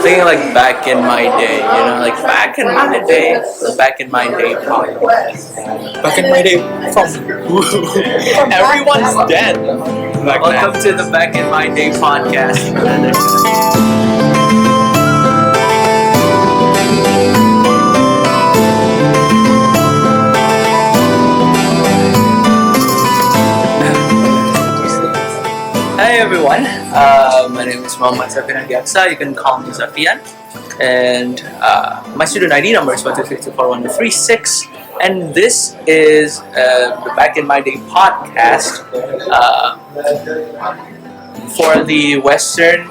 thinking like back in my day, like back in my day, the back in my day podcast. Back in my day, from everyone's dead. Welcome to the Back in My Day podcast. Hi everyone, my name is Mohammad Adhiyaksa. You can call me Zavian, and my student ID number is 123241236. And this is the Back in My Day podcast for the Western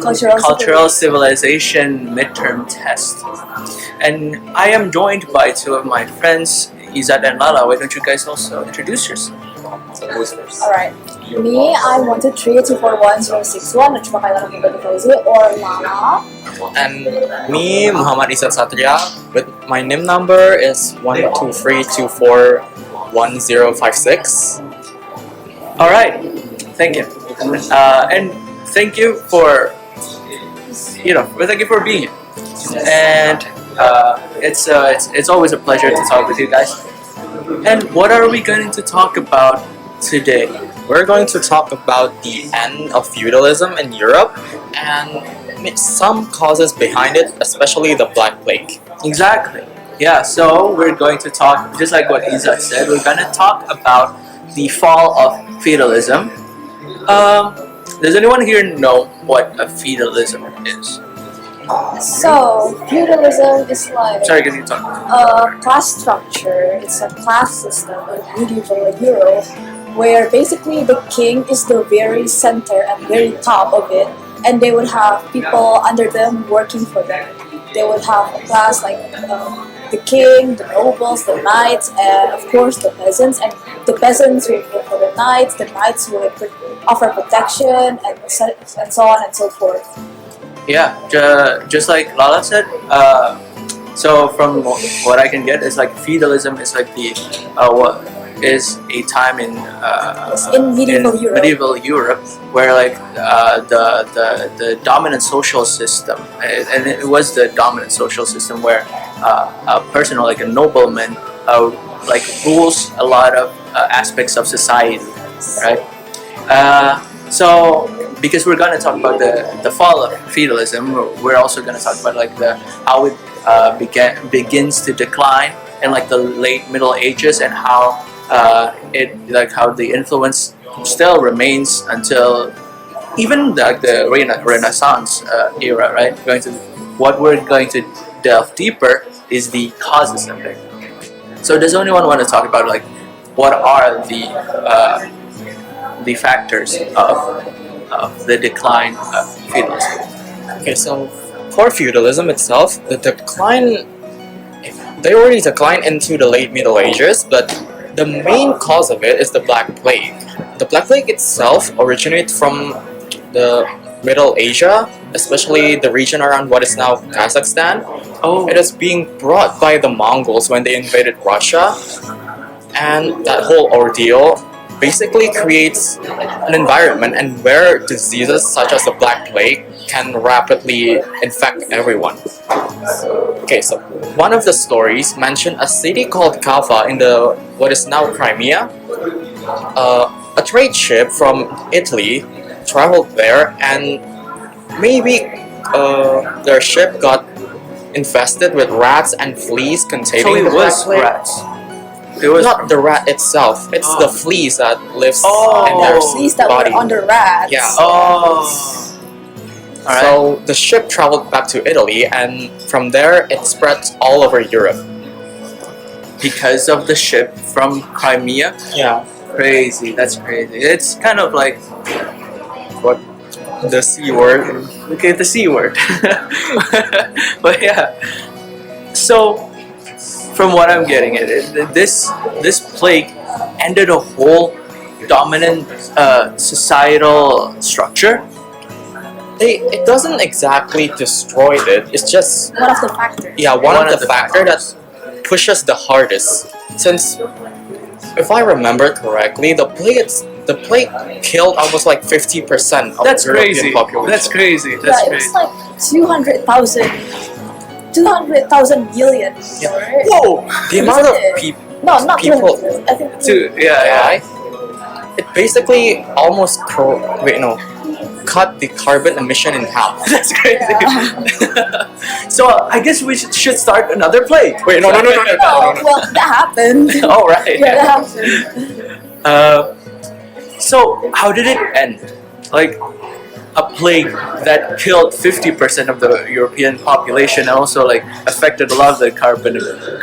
Cultural Civilization midterm test. And I am joined by two of my friends, Izzad and Lala. Why don't you guys also introduce yourselves? Alright. Me, I'm 123241061. Najma, Kayla, Fauzi, or Lala. And me, Mohammad Izzad Satria, with my NIM number is 123241056. All right, thank you, and thank you for thank you for being here. And it's always a pleasure to talk with you guys. And what are we going to talk about today? We're going to talk about the end of feudalism in Europe and some causes behind it, especially the Black Plague. Exactly. Yeah, so we're going to talk, just like what Izzad said, we're going to talk about the fall of feudalism. Does anyone here know what a feudalism is? So, feudalism is like Sorry, can you talk? a class structure. It's a class system in medieval Europe where basically the king is the very center and very top of it, and they would have people under them working for them. They would have a class like the king, the nobles, the knights, and of course the peasants. And the peasants would work for the knights would offer protection, and so on and so forth. Yeah, just like Lala said, so from what I can get, is like feudalism is like the what is a time in medieval Europe where like the dominant social system, and it was the dominant social system where a person or like a nobleman like rules a lot of aspects of society, right? So because we're going to talk about the fall of feudalism, we're also going to talk about like how it begins to decline in like the late Middle Ages, and how how the influence still remains until even the Renaissance era, right? What we're going to delve deeper is the causes of it. So does anyone want to talk about like what are the factors of the decline of feudalism? Okay, so for feudalism itself, they already declined into the late Middle Ages, but the main cause of it is the Black Plague. The Black Plague itself originated from the Middle Asia, especially the region around what is now Kazakhstan. It is being brought by the Mongols when they invaded Russia, and that whole ordeal basically creates an environment and where diseases such as the Black Plague can rapidly infect everyone. Okay, so one of the stories mentioned a city called Kava in what is now Crimea. A trade ship from Italy traveled there, and maybe their ship got infested with rats and fleas containing the Black Plague. Rats. It was not the rat itself. It's the fleas that lives in their fleas that body. were on the rats. Yeah. Alright. So the ship traveled back to Italy, and from there it spread all over Europe. Because of the ship from Crimea? Yeah. Crazy. That's crazy. It's kind of like what The C word. Okay, the C word. But yeah. So from what I'm getting at, this plague ended a whole dominant societal structure. It doesn't exactly destroy it. It's just One of the factors. yeah, one of the factors that pushes the hardest. Since, if I remember correctly, the plague the plague killed almost like 50% of That's the European crazy. population. That's crazy. Yeah, That's it crazy. was like 200,000 million. Yeah. Right? Whoa! The amount of Isn't it? people No, not people- 200. I think Yeah. it basically almost cut the carbon emission in half. That's crazy. Yeah. So I guess we should start another plague. Wait, no. No, well, that happened. Oh right. Yeah, that happened. So how did it end? Like a plague that killed 50% of the European population and also like affected a lot of the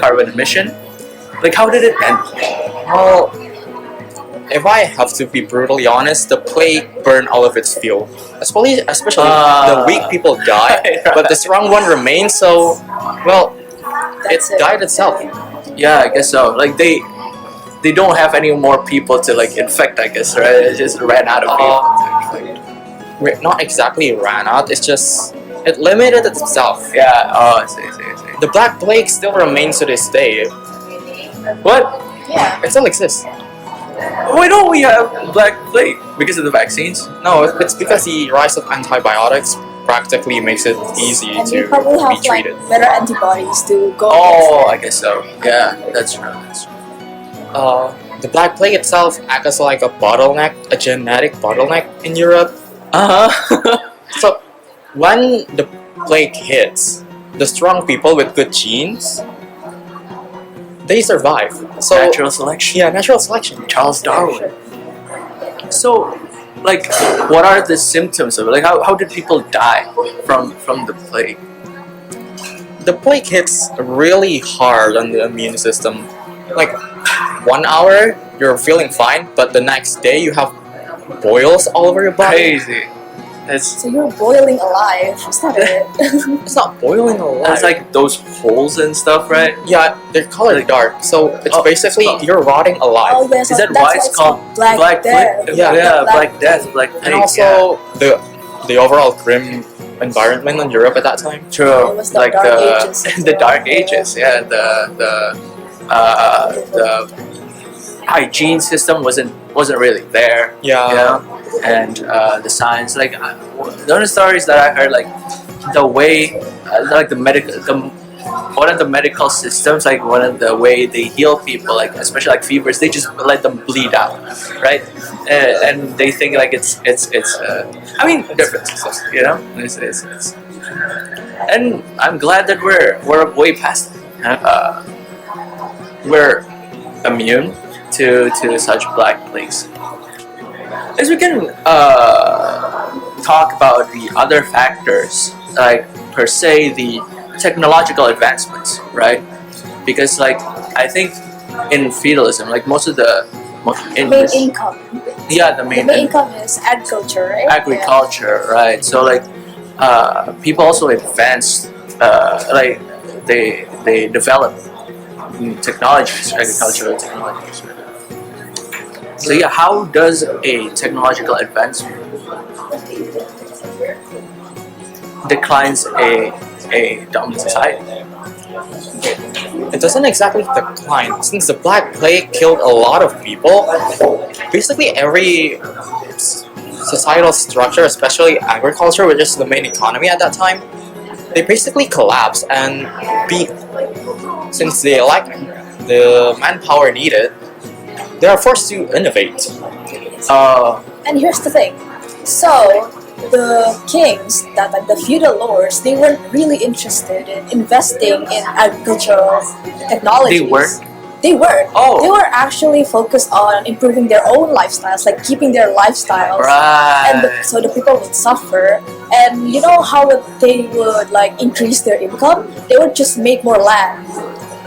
carbon emission. Like how did it end? Well, if I have to be brutally honest, the plague burned all of its fuel. Especially the weak people died, Right. but the strong one remained. So, well, That's it died itself. Yeah, I guess so. Like they don't have any more people to like infect, I guess, right? It just ran out of people to infect. Not exactly ran out. It's just it limited itself. Yeah, oh I see. The Black Plague still remains to this day. What? Yeah. It still exists. Why don't we have Black Plague? Because of the vaccines? No, it's because the rise of antibiotics practically makes it easy And we to probably be have like treated. better antibodies to go Oh, I against guess so. Yeah, that's true. The Black Plague itself acts as like a bottleneck, a genetic bottleneck in Europe. Uh-huh. So when the plague hits, the strong people with good genes, they survive. So Natural selection. yeah, natural selection. Charles Darwin. So, like, what are the symptoms of it? Like, how did people die from the plague? The plague hits really hard on the immune system. Like 1 hour, you're feeling fine, but the next day you have boils all over your body. Crazy. It's So you're boiling alive. Is that it? It's not boiling a lot. it's like those holes and stuff, right? Yeah, they're colored dark, so it's Oh, basically it's called- you're rotting alive. Oh yes, Is that that's why why it's called Black Death? Plague? Yeah. yeah, Black Black Death, Black Plague. And also the overall grim environment in Europe at that time. yeah. True. It was the Like Dark the Ages as the well. Dark Ages, yeah. The hygiene system wasn't really there. Yeah. You know? And the science, like the only stories that I heard, like the way, like one of the medical systems, like one of the way they heal people, like especially like fevers, they just let them bleed out, right? And they think like it's I mean different systems, you know. It's and I'm glad that we're way past it. We're immune to such black plagues. As we can talk about the other factors, like per se the technological advancements, right? Because like I think in feudalism, like most of the Main income. yeah the The main main income is agriculture, right? agriculture, right? So like people also advanced, like they develop technologies, agricultural technologies. So yeah, how does a technological advancement declines a dominant society? It doesn't exactly decline. Since the Black Plague killed a lot of people, basically every societal structure, especially agriculture, which is the main economy at that time, they basically collapse. And since they lack the manpower needed, they are forced to innovate. And here's the thing. So the kings, that like the feudal lords, they weren't really interested in investing in agricultural technologies. They weren't? They were. Oh. They were actually focused on improving their own lifestyles, like keeping their lifestyles. Right. And so the people would suffer. And you know how they would like increase their income? They would just make more land.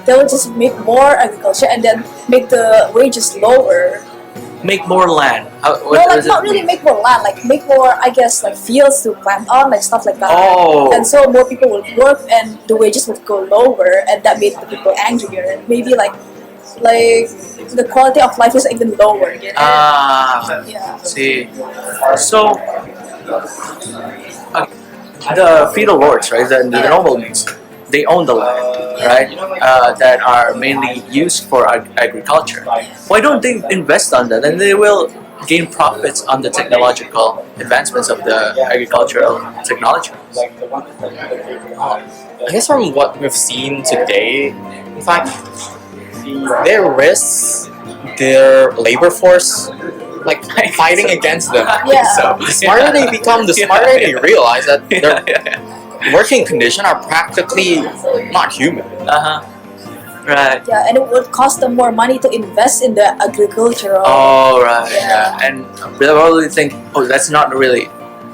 They would just make more agriculture and then make the wages lower. Make more land. No, like not really make more land, like make more, I guess, like fields to plant on, like stuff like that. Oh. And so more people would work and the wages would go lower, and that made the people angrier. And maybe like the quality of life is even lower. You know? Yeah. See. So the feudal lords, right? The noblemen, they own the land, right? That are mainly used for agriculture. Why don't they invest on that? And they will gain profits on the technological advancements of the agricultural technology. I guess from what we've seen today, in fact, they risk their labor force like fighting against them. Yeah. So The smarter they become, the smarter they realize that their working conditions are practically not human. Right. Yeah, and it would cost them more money to invest in the agricultural. Oh, right. Yeah. Yeah. And they'll probably think, oh, that's not really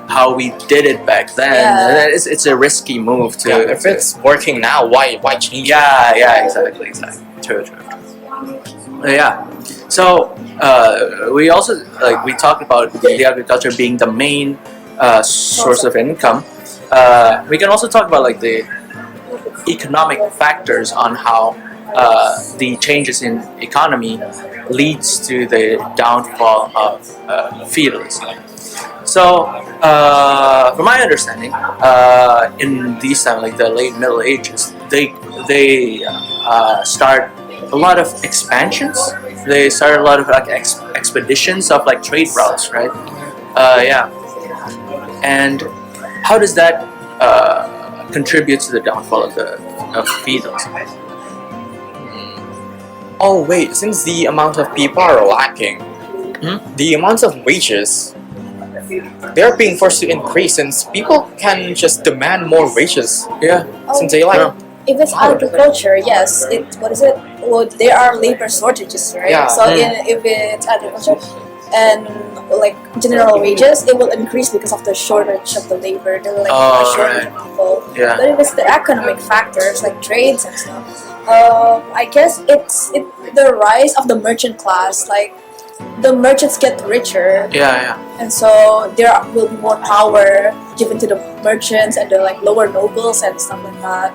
how we did it back then. Yeah. It's a risky move to. Yeah, if it's working now, why change it? Yeah, exactly. True. Yeah. So we also we talked about the agriculture being the main source of income. We can also talk about like the economic factors on how the changes in economy leads to the downfall of feudalism. So, from my understanding, in these times, like the late Middle Ages, they start a lot of expansions. They start a lot of like expeditions of like trade routes, right? Yeah. And how does that contribute to the downfall of feudalism? Oh wait, since the amount of people are lacking, the amount of wages they're being forced to increase since people can just demand more wages. Yeah. Since they like If it's agriculture, yes, what is it? Well, there are labor shortages, right? Yeah. So if it's agriculture and like general wages, it will increase because of the shortage of the labor. There will a shortage of people. Yeah. But if it's the economic factors like trades and stuff, I guess it's the rise of the merchant class. Like the merchants get richer, Yeah. and so there will be more power given to the merchants and the like lower nobles and stuff like that.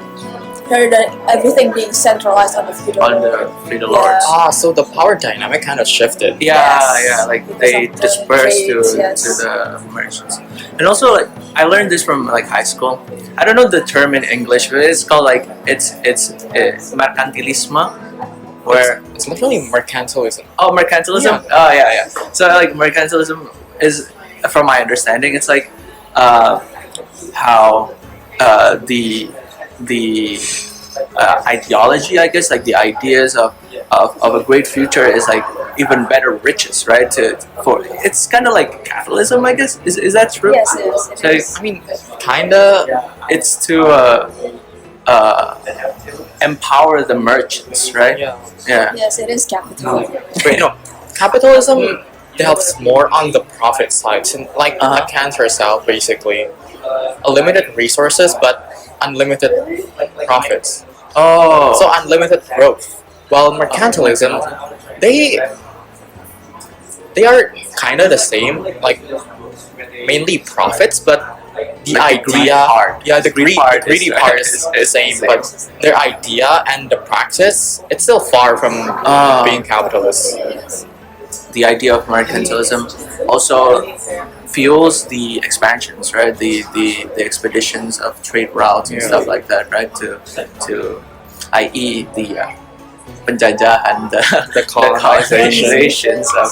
Rather than everything being centralized on the feudal On the feudal lords. so the power dynamic kind of shifted. Yeah, like Because they of the disperse trades, to the merchants. And also, like I learned this from like high school. I don't know the term in English, but it's called like it's mercantilismo, where It's not really mercantilism. mercantilism. Yeah. Oh yeah. So like mercantilism is, from my understanding, it's like how the ideology, I guess, like the ideas of a great future is like even better riches, right? It's kind of like capitalism, I guess. Is that true? Yes, it is. So I mean, kinda. it's to empower the merchants, right? Yeah. Yeah. Yes, it is capital. But capitalism delves more on the profit side, like a cancer cell, basically. Limited resources, but unlimited profits. Oh. So unlimited growth. While mercantilism, they are kind of the same, like mainly profits, but the Like the greed idea, part. the greedy part is the same, same. but their idea and the practice, it's still far from being capitalist. the idea of mercantilism also fuels the expansions, right? The expeditions of trade routes and stuff like that, right? To i.e. the penjajah and the colonizations of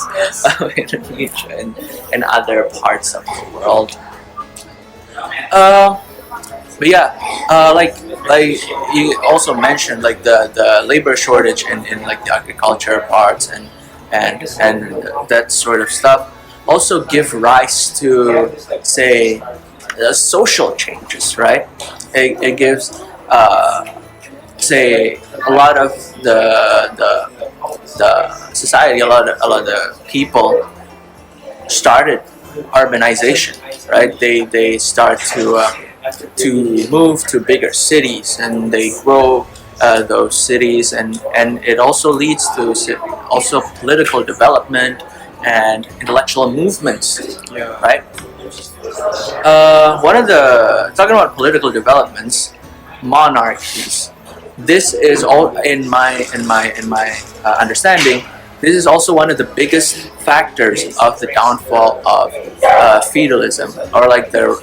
Indonesia and other parts of the world. But yeah, like you also mentioned, like the labor shortage in like the agriculture parts and that sort of stuff also give rise to, say, social changes, right? It gives, say, a lot of the society, a lot of the people started urbanization, right? They start to move to bigger cities, and they grow those cities, and it also leads to also political development and intellectual movements, right? One of the, talking about political developments, monarchies. This is all in my understanding. This is also one of the biggest factors of the downfall of feudalism, or like the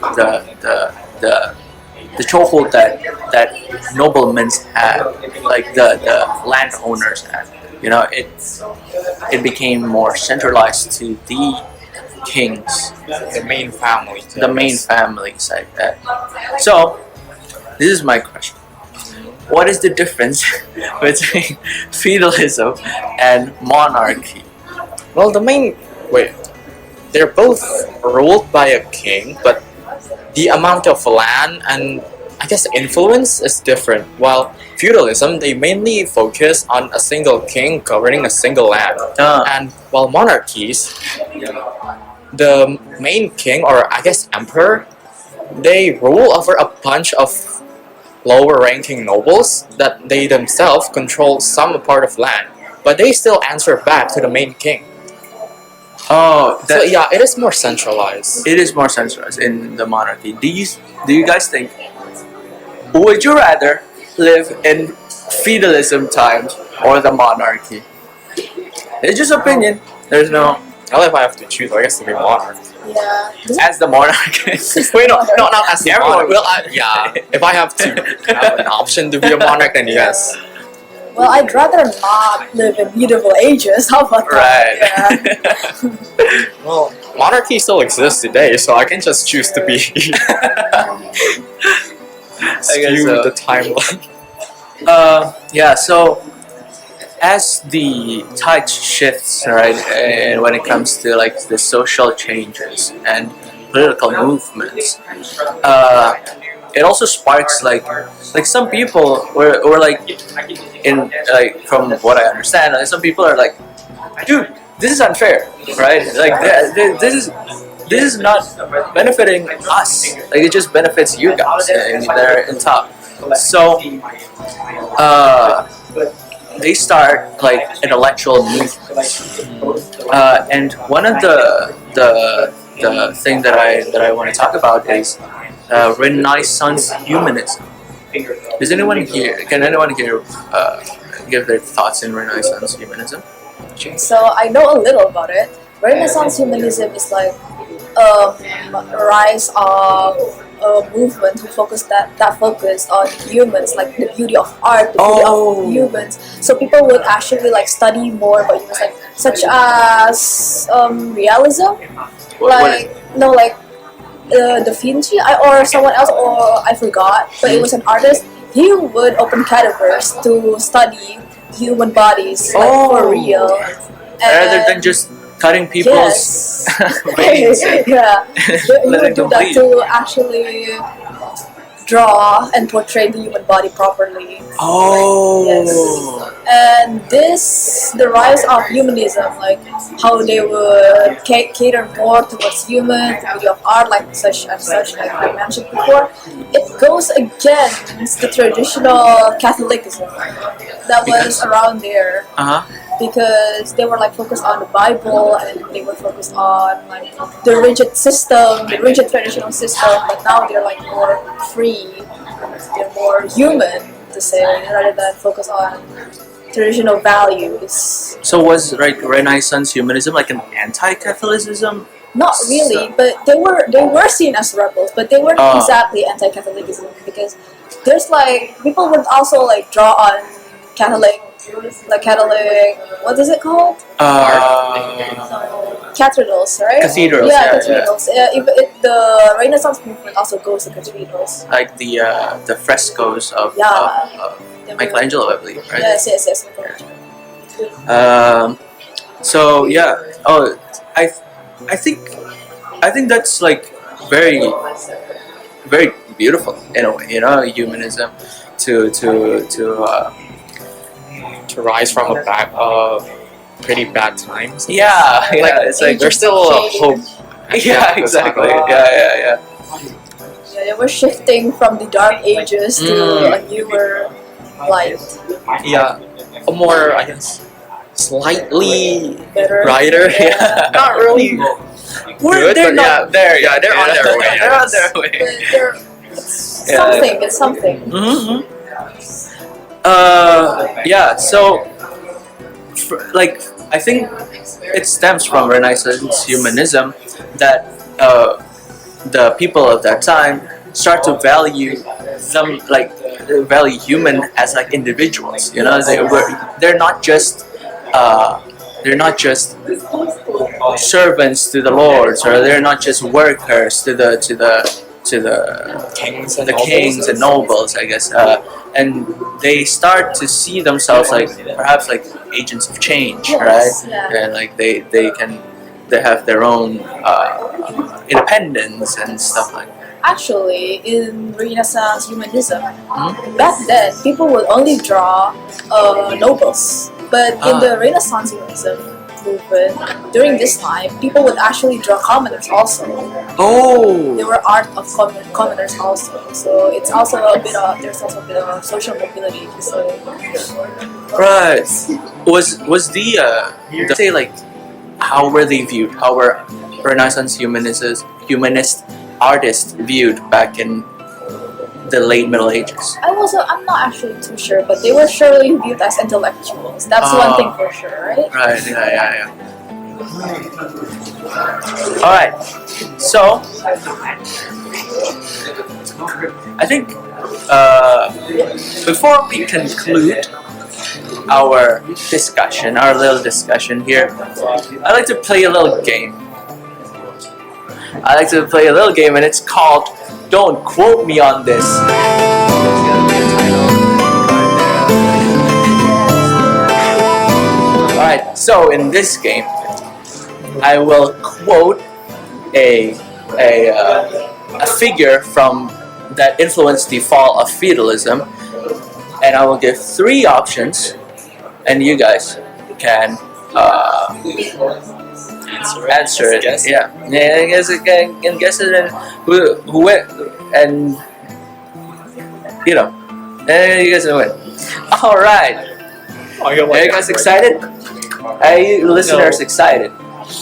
chokehold that noblemen had, like the landowners had, it became more centralized to the kings, The main family. the main families like that. So this is my question: what is the difference between feudalism and monarchy? Well, they're both ruled by a king, but the amount of land and I guess influence is different. While feudalism, they mainly focus on a single king governing a single land. And while monarchies, the main king, or I guess emperor, they rule over a bunch of lower ranking nobles that they themselves control some part of land, but they still answer back to the main king. Oh, So yeah, it is more centralized. it is more centralized in the monarchy. Do you guys think? Would you rather live in feudalism times or the monarchy? It's just opinion. There's no Well, if I have to choose, I guess to be monarch. Yeah. as the monarch. Wait, no, not as Everyone monarch. Well, yeah, if I have to have an option to be a monarch, then yes. Well, I'd rather not live in medieval ages. How about Right. that? Yeah. Well, monarchy still exists today, so I can just choose to be skew so. the timeline. Yeah. So as the tide shifts, right, and when it comes to like the social changes and political movements, it also sparks like some people were like in like from what I understand, like some people are like, dude, this is unfair, right? Like this is not benefiting us. Like it just benefits you guys, and they're in top. So they start like intellectual movements, and one of the thing that I want to talk about is Renaissance humanism. Does anyone here? Can anyone here give their thoughts in Renaissance humanism? So I know a little about it. Renaissance humanism is like a rise of a movement who focused that focused on humans, like the beauty of art, the beauty of humans. So people would actually like study more about humans, like such as realism, like no, like Da Vinci or someone else, or I forgot, but it was an artist. He would open cadavers to study human bodies like for real, Rather than just cutting people's veins. yeah, he Letting would do them that bleed. to actually draw and portray the human body properly. Oh. Yes. And the rise of humanism, like how they would cater more towards human, the beauty of art, like such and such, like I mentioned before, it goes against the traditional Catholicism that was around there. Because they were like focused on the Bible and they were focused on like the rigid system, the rigid traditional system, but now they're like more free, they're more human to say, rather than focus on traditional values. So was like Renaissance humanism like an anti-Catholicism? Not really, but they were seen as rebels, but they weren't exactly anti-Catholicism, because there's like people would also like draw on Catholic, what is it called? Cathedrals, right? Cathedrals, Yeah, yeah, cathedrals. The Renaissance movement also goes to cathedrals. Like the frescoes of Michelangelo, I believe, right? Yes. So yeah. Oh, I think that's like very beautiful in a way. You know, humanism To rise from a pretty bad times. yeah. It's like There's still a hope. yeah, exactly. Yeah. Yeah, they were shifting from the dark ages to a newer light. Yeah, a more, I guess, slightly Better. brighter. Yeah, not really good, they're but not there. yeah, they're on their way. They're on their way. It's something. Mm-hmm. Yeah. So, like, I think it stems from Renaissance humanism that the people of that time start to value value human as like individuals. You know, they're not just they're not just servants to the lords, or they're not just workers to the Kings and the kings and nobles, I guess, and they start to see themselves like perhaps like agents of change, right? Yeah. And like they have their own independence and stuff like that. Actually, in Renaissance humanism, back then people would only draw nobles, but in the Renaissance humanism movement during this time, people would actually draw commoners also. Oh, There were art of commoners also, so it's also a bit of there's also a bit of social mobility. So right. Was the say like how were they viewed? How were Renaissance humanist artists viewed back in the late Middle Ages? I'm not actually too sure, but they were surely viewed as intellectuals. That's one thing for sure, right? Right. Yeah. All right. So I think before we conclude our little discussion here, I'd like to play a little game. And it's called "Don't Quote Me on This." Alright, so in this game, I will quote a figure from that influenced the fall of feudalism, and I will give 3 options, and you guys can answer it. Guess. Yeah, I guess it can guess it, and who win, and you know, and you guys will win. All right, are you guys excited? Are you listeners excited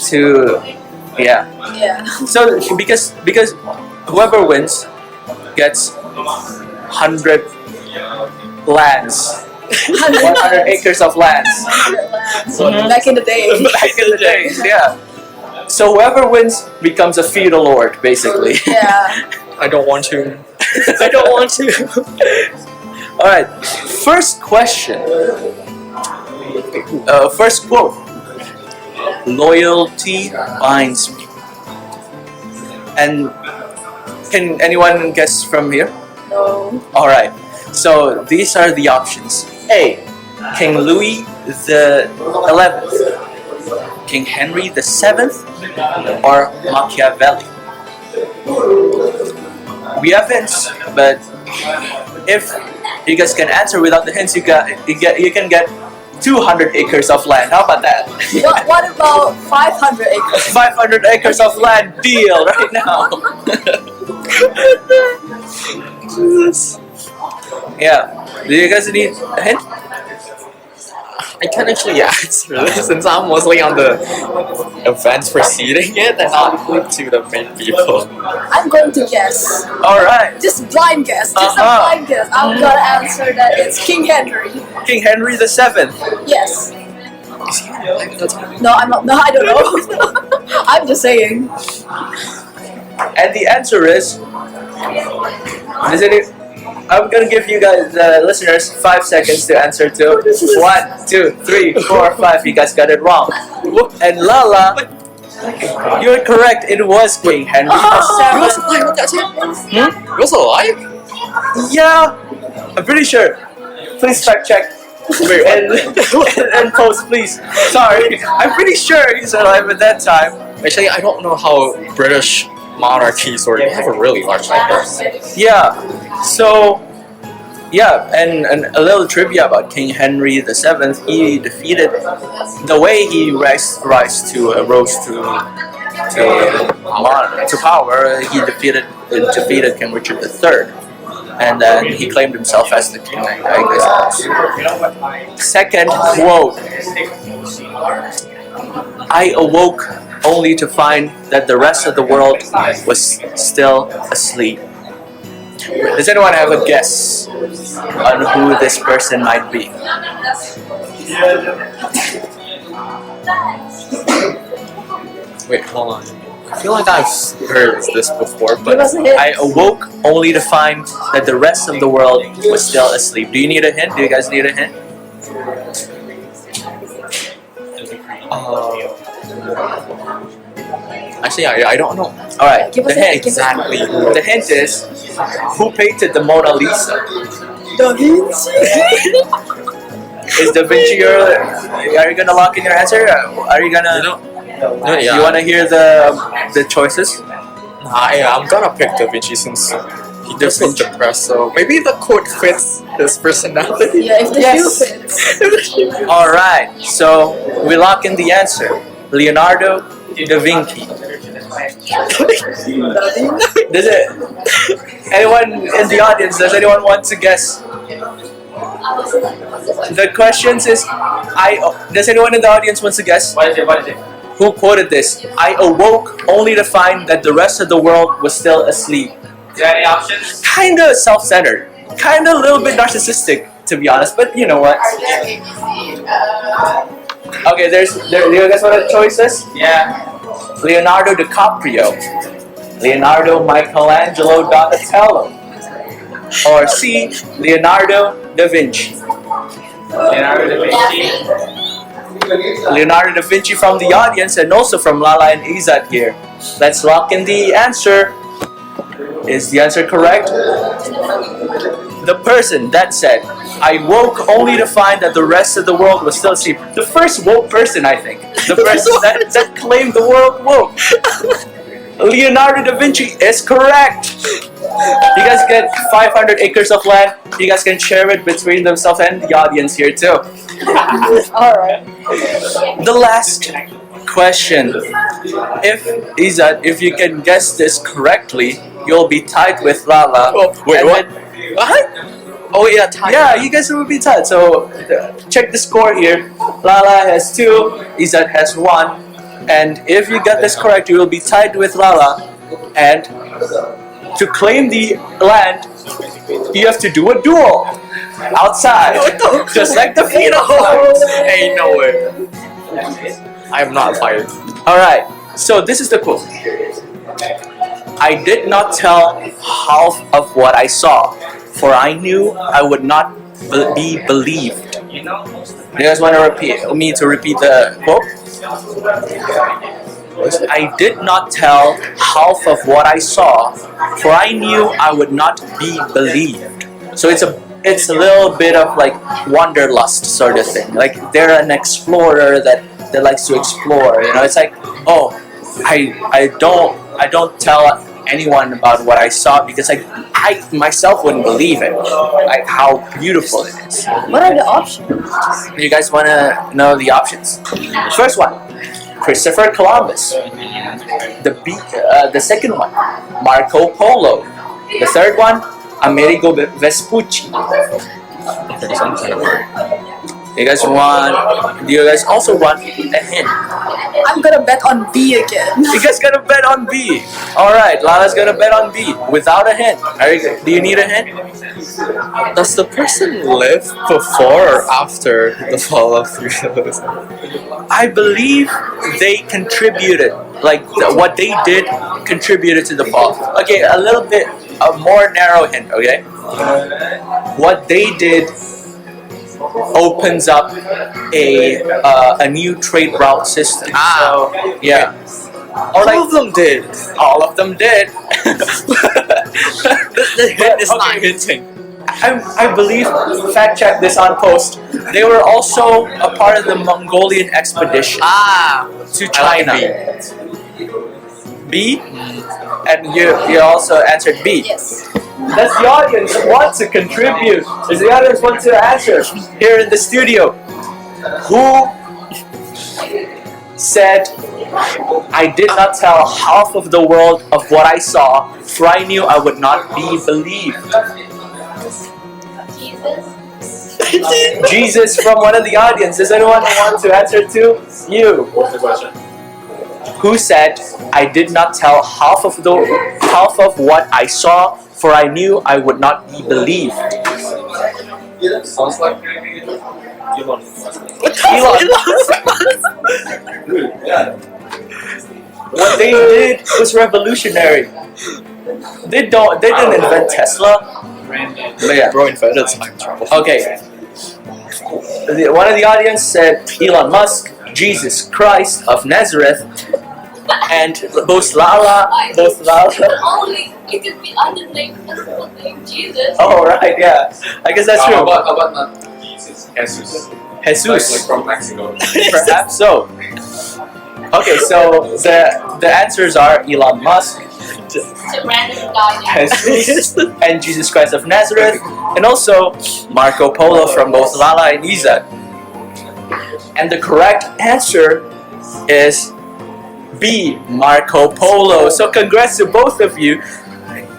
to? Yeah. Yeah. So because whoever wins gets 100 lands. 100 acres of lands. Back in the day. Back in the days, yeah. So whoever wins becomes a feudal lord, basically. Yeah. I don't want to. I don't want to. All right. First question. First quote. Loyalty binds me. And can anyone guess from here? No. All right. So these are the options. A. King Louis the 11th, King Henry the 7th, or Machiavelli. We have hints, but if you guys can answer without the hints, you can get 200 acres of land. How about that? What about 500 acres? 500 acres of land deal right now. Yeah. Do you guys need a hint? I can actually answer this since I'm mostly on the events preceding it and not to the main people. I'm going to guess. Alright. Just blind guess. Just a blind guess. I'm gonna answer that it's King Henry. King Henry the 7th. Yes. No, I'm not. No, I don't know. I'm just saying. And the answer is it? I'm gonna give you guys, the listeners, 5 seconds to answer to. 1, 2, 3, 4, 5. You guys got it wrong. And Lala, you're correct. It was King Henry the 7th. He was alive? Yeah, I'm pretty sure. Please fact check. and post, please. Sorry, I'm pretty sure he's alive at that time. Actually, I don't know how British monarchies work. They have a really large number. Yeah. So, yeah, and a little trivia about King Henry the 7th. He defeated the way he rose to power. He defeated King Richard III. And then he claimed himself as the king, I guess. Second quote. I awoke only to find that the rest of the world was still asleep. Does anyone have a guess on who this person might be? Wait, hold on. I feel like I've heard this before, but I awoke only to find that the rest of the world was still asleep. Do you need a hint? Do you guys need a hint? Actually, I don't know All right. Give us The a- hint. give us a- exactly. The hint is who painted the Mona Lisa? Da Vinci. Is Da Vinci your? Are you gonna lock in your answer? Are you gonna? No, yeah. You wanna hear the choices? I'm gonna pick Da Vinci since he just looks depressed. So maybe the quote fits his personality. Yeah, if the Yes. shoe fits. All right. So we lock in the answer. Leonardo da Vinci. Does it? Anyone in the audience? Does anyone want to guess? The questions is, Does anyone in the audience want to guess? What is it? Who quoted this? I awoke only to find that the rest of the world was still asleep. Is there any options? Kinda self-centered. Kinda a little bit narcissistic, to be honest. But you know what? Okay, you guys want the choices? Yeah. Leonardo DiCaprio, Leonardo Michelangelo Donatello, or C. Leonardo da Vinci. Leonardo da Vinci. Leonardo da Vinci from the audience and also from Lala and Izzad here. Let's lock in the answer. Is the answer correct? The person that said, I woke only to find that the rest of the world was still asleep. The first woke person, I think. The person that claimed the world woke. Leonardo da Vinci is correct. You guys get 500 acres of land. You guys can share it between themselves and the audience here too. Alright. The last question. If you can guess this correctly, you'll be tied with Lala. Oh, wait, And what? then- What? Oh yeah, time. Yeah, you guys will be tied. So check the score here. Lala has 2, Izzad has 1. And if you get this correct, you will be tied with Lala. And to claim the land, you have to do a duel outside, just like the Feudalism. Hey, no way. I am not fired. All right. So this is the quote. I did not tell half of what I saw, for I knew I would not be believed. You know? You guys want to repeat the quote? I did not tell half of what I saw, for I knew I would not be believed. So it's a little bit of like wanderlust sort of thing. Like they're an explorer that likes to explore. You know, it's like, oh, I don't tell anyone about what I saw because I myself wouldn't believe it. Like how beautiful it is. What are the options? You guys want to know the options? First one, Christopher Columbus. The second one, Marco Polo. The third one, Amerigo Vespucci. Do you guys also want a hint? I'm gonna bet on B again. You guys gotta bet on B. Alright, Lala's gonna bet on B without a hint. Do you need a hint? Does the person live before or after the fall of feudalism? I believe they contributed. Like what they did contributed to the fall. Okay, a little bit a more narrow hint, okay? What they did opens up a new trade route system. So yeah. Or like All of them did. all of them did. The hint is not hinting. I believe, fact check this on post, they were also a part of the Mongolian expedition to China. B? And you also answered B. Yes. Does the audience want to contribute? Does the audience want to answer here in the studio? Who said, I did not tell half of the world of what I saw, for I knew I would not be believed? Jesus from one of the audience. Does anyone want to answer to? You. What's the question? Who said, I did not tell half of what I saw, for I knew I would not be believed? Sounds like Elon. Yeah. What they did was revolutionary. They didn't invent Tesla. But yeah. Bro invented time travel. Okay. One of the audience said Elon Musk, Jesus Christ of Nazareth, and both Lala. Only it could be other name than Jesus. Oh right, yeah. I guess that's true. How about not Jesus? Jesus. Jesus. Like from Mexico. Perhaps so. Okay, so the answers are Elon Musk, It's a random guy. Jesus, and Jesus Christ of Nazareth, and also Marco Polo from both Lala and Izzad. And the correct answer is B, Marco Polo. So congrats to both of you.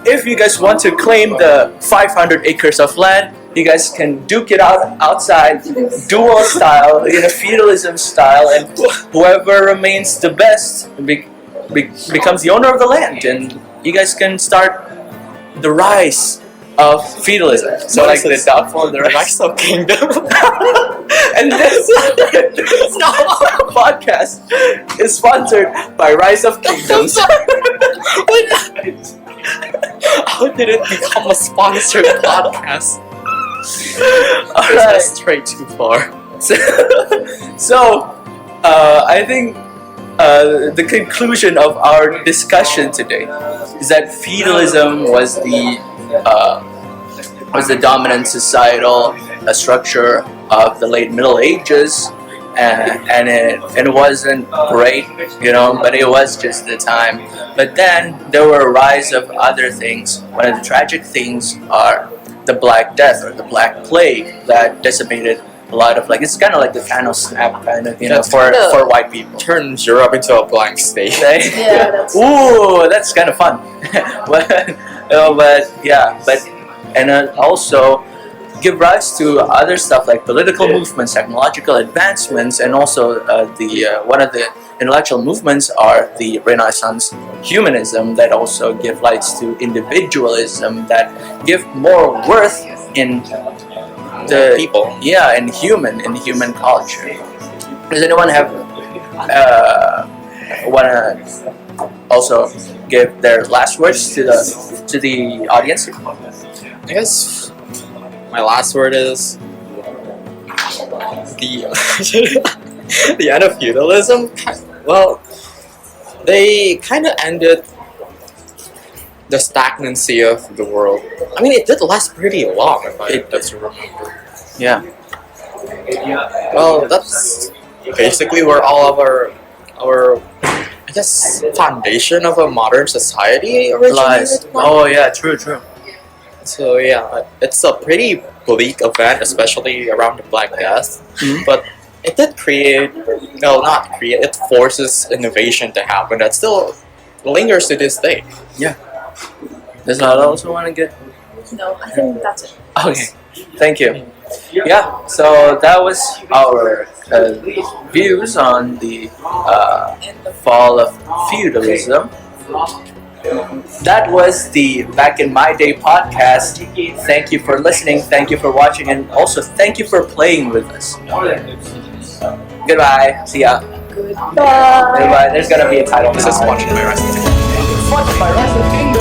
If you guys want to claim the 500 acres of land, you guys can duke it out outside, dual style, feudalism style, and whoever remains the best becomes the owner of the land, and you guys can start the rise of feudalism. So like the downfall of the rise of kingdom. And this podcast is sponsored by Rise of Kingdoms. How did it become a sponsored podcast? Alright. That's straight too far. So, I think the conclusion of our discussion today is that feudalism was the dominant societal structure of the late Middle Ages, and it wasn't great, but it was just the time. But then there were a rise of other things. One of the tragic things are the Black Death or the Black Plague that decimated a lot of it's kind of like the Thanos snap kind of for white people. Turns Europe into a blank state. Yeah, that's Ooh, that's kind of fun. And also give rise to other stuff like political movements, technological advancements, and also one of the intellectual movements are the Renaissance humanism that also give rise to individualism that give more worth in the people. Yeah, in human culture. Does anyone have wanna also give their last words to the audience? I guess my last word is the end of feudalism. Well, they kind of ended the stagnancy of the world. I mean, it did last pretty long, if I just remember. Yeah. Well, that's basically where all of our I guess foundation of a modern society originated. Oh yeah, true. So yeah, it's a pretty bleak event, especially around the Black Death. Mhm. But it did it forces innovation to happen that still lingers to this day. Does Lala also want to get? No, I think that's it. Okay, thank you. Yeah, so that was our views on the fall of feudalism. That was the Back in My Day podcast. Thank you for listening, thank you for watching, and also thank you for playing with us. Goodbye, see ya. Goodbye. Goodbye. There's gonna be a title. This is Watching My Wrestling. Sponsored by Rise of Kingdoms.